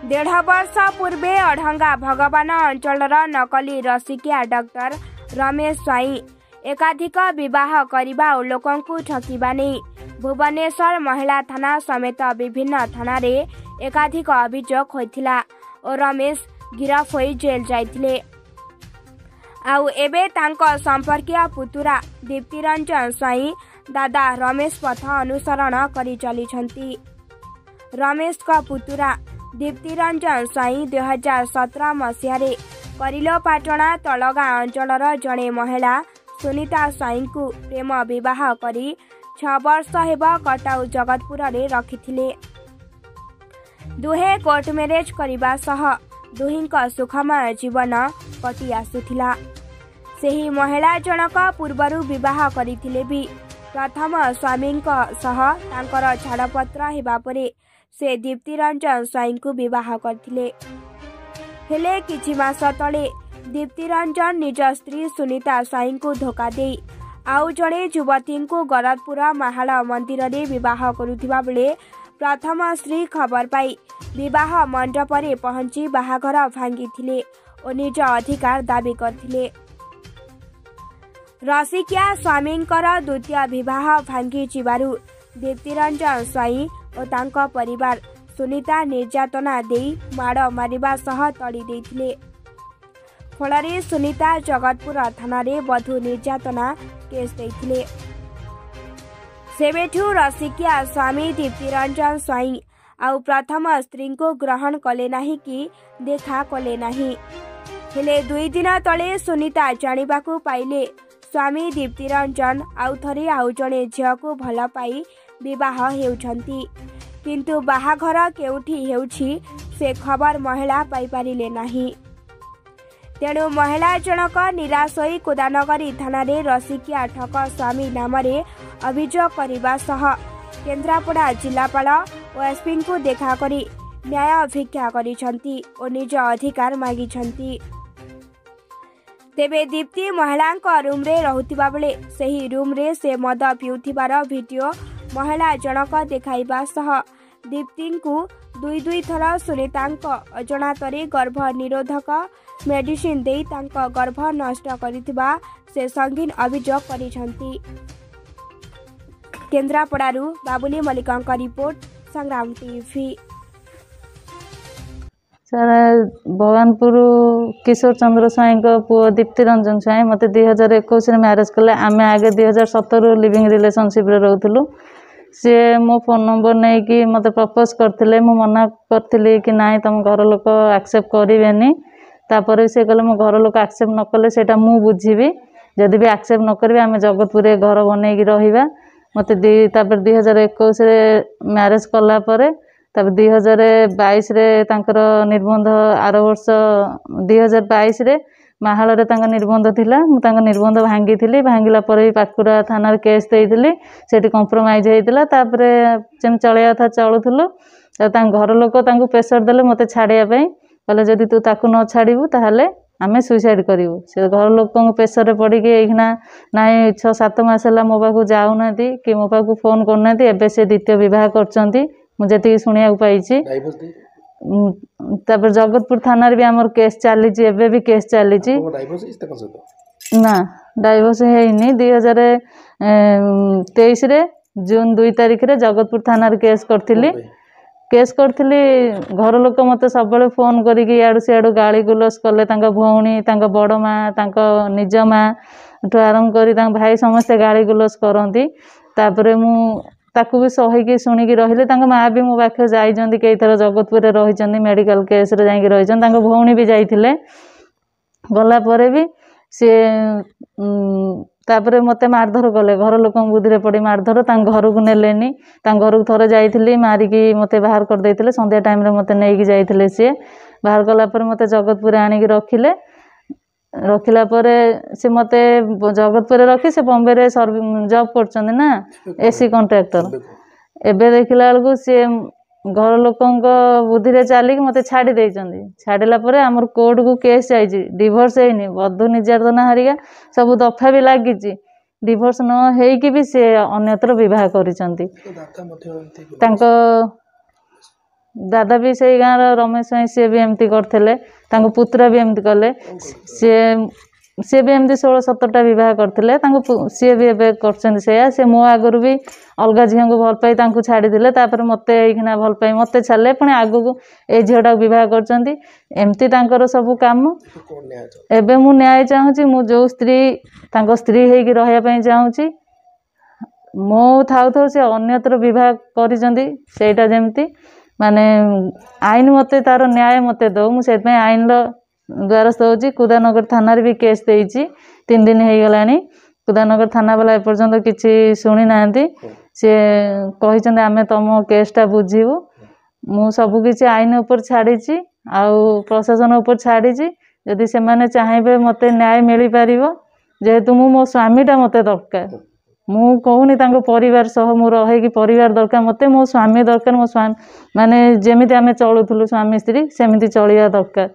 1.5 वर्ष पूर्वे अढंगा भगवान अंचलर नकली रसिकिया डॉक्टर रमेश स्वाई एकाधिक विवाह करने और लोकंकु ठकिबा नहीं भुवनेश्वर महिला थाना समेत विभिन्न थाना रे एकाधिक अभियोग होइथिला और रमेश गिरफ होई जेल जाइथिले। आउ एबे तांको संपर्कीय पुतुरा दीप्तिरंजन स्वाई दादा रमेश पथ अनुसरण करी चलीछंती। रमेश का पुतुरा दीप्तिरंजन स्वाई 2017 मसीह करिलोपाटଣା तलगाँ अंचलर जड़े महिला सुनीता स्वाई को प्रेम विवाह करी 6 वर्ष हेब कटाउ जगतपुर रे रखिथिले। दुहे कोर्ट मैरेज करिबा सह दुहिंक सुखमय जीवन कटि आसुथिला। सेही महिला जनक पूर्वरु विवाह करिथिले भी प्रथम स्वामींक सह तांकर छाड़पत्र हेबा परे से दीप्तिरंजन स्वाई को विवाह करथिले। हेले किछि मास तले दीप्तिरंजन निज स्त्री सुनीता स्वाई को धोखा दे आउ जड़े युवती को गरदपुर महाल मंदिर रे विवाह करुथिबा बेले प्रथम स्त्री खबर पाई विवाह मंडप रे पहुंची बाहाघर भांगिथिले और निज अधिकार दाबी करथिले। रसिकिया स्वामींकर द्वितीय विवाह भांगी जिबारु दीप्तिरंजन स्वाई और तांको परिवार सुनीता निर्यातना देई माड़ मारिबा सह तड़ी देथिले। फलरे सुनीता जगतपुर थाना रे बधू निर्यातना केस देथिले। सेबेठु रसिकिया स्वामी दीप्तिरंजन स्वाई आउ प्रथम स्त्री को ग्रहण कले नाही कि देखा कले नाही। हेले 2 दिन तले सुनीता जानिबाकू पाइले स्वामी दीप्तिरंजन आउ थरे आउ जणे झिया को भल पाई विवाह हेउछंती किंतु बाहाघर केउठी हेउछि से खबर महिला पाई पारिले नाही। तेणु महिला जनक निराश होई कोदानगरी थाना रे रसिकिया ठक स्वामी नाम रे अभियोग करबा सह केन्द्रापड़ा जिलापाल और एसपी को देखा करी न्याय भिक्षा करिसंती और निज अधिकार मागिसंती। तेबे दीप्ति महिला रूम रे रहुतिबा बेले सही रूम रे से मद पिउथिबार वीडियो महिला जनक देखाइबा सह दीप्ति को 2 थर सुनीतांक अजणातरे गर्भ निरोधक मेडिसिन देई तांको गर्भ नष्ट करिथिबा से संगीन अभियोग करिसंती। केन्द्रापड़ारू बाबुली मल्लिकଙ୍କ रिपोर्ट संग्राम टीवी। सर भगवानपुर किशोर चंद्र स्वाई पुओ दीप्तिरंजन स्वाई मत 2021 मैरेज कले। आम आगे 2017 लिविंग रिलेशनशिप रे रहउथलु। सी मो फोन नंबर नहीं कि मत प्रपोज करथिले मु मना करथिली कि नाई तुम घर लोक एक्सेप्ट करिवेनी। तापर से कहले मो घर लोक एक्सेप्ट न कले सेटा मु बुझीबी जदि भी एक्सेप्ट न करबे आमे जगतपुर घर बनेगी रहिबा। मत 2021 रे मैरेज कला परे तब 2022 रे तांकर निर्बंध आर वर्ष 2022 रे माहाल रे तांका निर्बंध थिला। मु तांका निर्बंध भांगी थिली। भांगिला परे पाकुरा थाना रे केस देइथिली। सेठी कंप्रोमाइज हेइतिला। तापरे जेम चलेया था चलुथुलो तां घर लोक तांको प्रेशर देले मते छाड़िया पई कहले जदि तू ताकू न छाड़िबू ताहले आमे सुसाइड करिवु। से घर लोकन प्रेशर रे पड़ी के एखना नाई 6-7 मास हला मो पाखु जाउ नाती कि मो पाखु फोन कर नाती। एबे से द्वितीय विवाह करचंती मु जति सुनिया पाइछि। तापर जगतपुर थाना रे भी हमर केस चाली छि। एबे भी केस चाली छि ना डाइवोर्स हेइनी। 2023 रे जून 2 तारिख रे जगतपुर थाना रे केस करथिली। घर लोक मते सब बेले फोन करिकि याडू सियाडू गाली गुलस कले। तांका भौणी तांका बड़ माँ तांका निज माँ ठू आरंभ करी तांका भाई समस्ते गाली गुलस करंती। तापरे मु ताकू भी सहीकि शुणिकी रहिले। तांका माँ भी मो पाखे जाइछंती कई थर जगतपुर रे रहिछंती मेडिकल केस रे जाइकि रहिछंती। तांका भौणी भी जाइथिले गला परे भी से तापरे मते मारधर कले। घर लोक बुद्धि रे पड़ी मारधर तांका घर को नेलेनी। तांका घर को थरे जाइथिली मारिकी मते बाहर कर देइथिले। संध्या टाइम रे मते नेइकी जाइथिले। से बाहर कला परे मते जगतपुर आनिकी रखिले। रखिला परे से मते जगतपुर रखी से बॉम्बे रे जॉब करछन ना एसी कॉन्ट्रैक्टर। एबे देखिला बेलकु से घर लोकंक बुद्धि रे चाली मते छाड़ी देइछंती। छाड़िला परे हमर कोर्ट को केस जाइछि। डिवोर्स हेइनी बधू निर्यातना हरिया सब दफा भी लागिछि। डिवोर्स न हेइकी भी से अन्यत्र विवाह करिछंती। तांको दादा भी से गाँव रमेश स्वाई सी भी एमती करते पुत्रा भी एमती कले सी भी एमती 16-17टा विवाह करते सी भी एवं से मो आगुरी भी अलग झील को भल पाई छाड़ी तापर मत ये भल पाई मत छाड़े पुणी आग को ये झीटा विवाह करमती सब कम एबे मु न्याय चाहूँगी मु जो स्त्री स्त्री होगी रही चाहूँगी मो थाउ थाउ से अन्यत्र विवाह करीटा जमती माने आईन मते तार न्याय मते दो मुझे आईन द्वारस्थ होची कुदानगर थाना भी केस देइची 3 दिन हो गलानी कुदानगर थाना वाला एपर्यंत किसी शुणी ना सी कही आमे तुम केसटा बुझीबू मु सब किसी आईन उपर छाड़ी आउ प्रशासन उपर छाड़ी जदि से माने चाहिए मते न्याय मिल पार जेहेतु मो स्वामीटा मते दरकार मु कहूनी परिवार सह मु रही परिवार दरकार मते मो स्वामी दरकार मो स्वामी माने जेमिति आमे चलुथुलु स्वामी स्त्री सेमिति चलिया दरकार।